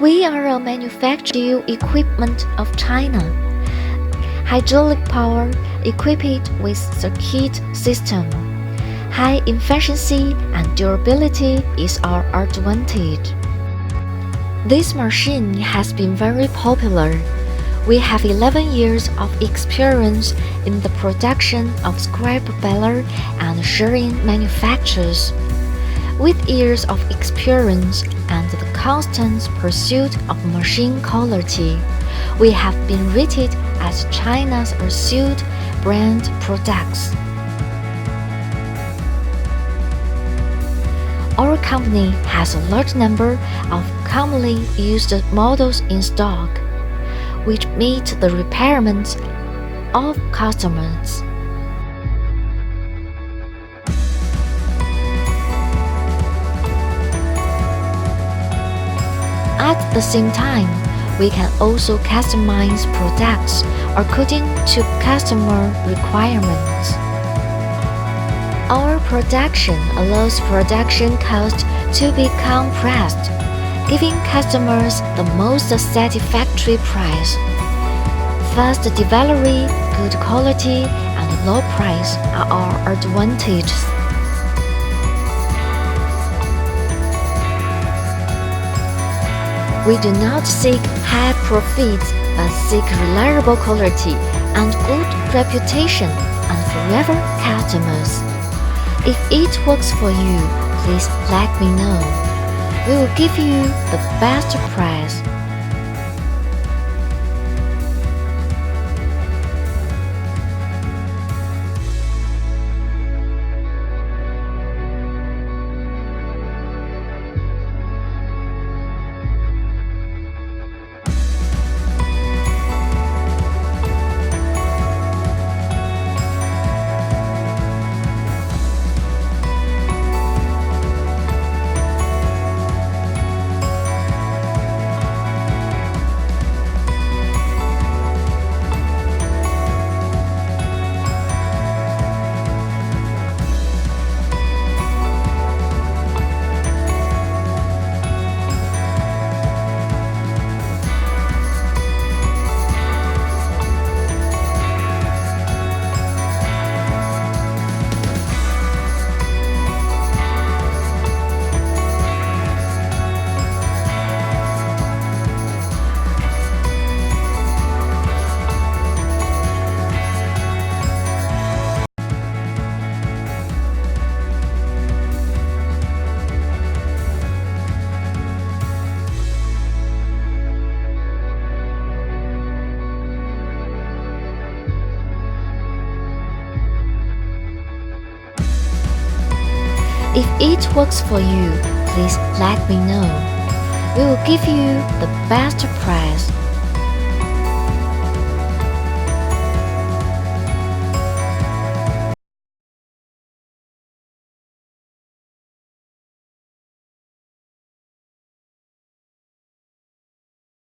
We are a manufacturing equipment of China. Hydraulic power equipped with circuit system. High efficiency and durability is our advantage. This machine has been very popular. We have 11 years of experience in the production of scrap baler and shearing manufactures. With years of experience and the constant pursuit of machine quality, we have been rated as China's pursued brand products. Our company has a large number of commonly used models in stock, which meet the requirements of customers. At the same time, we can also customize products according to customer requirements. Our production allows production cost to be compressed, giving customers the most satisfactory price. Fast delivery, good quality, and low price are our advantages. We do not seek high profits but seek reliable quality and good reputation and forever customers. If it works for you, please let me know. We will give you the best price. If it works for you, please let me know. We will give you the best price.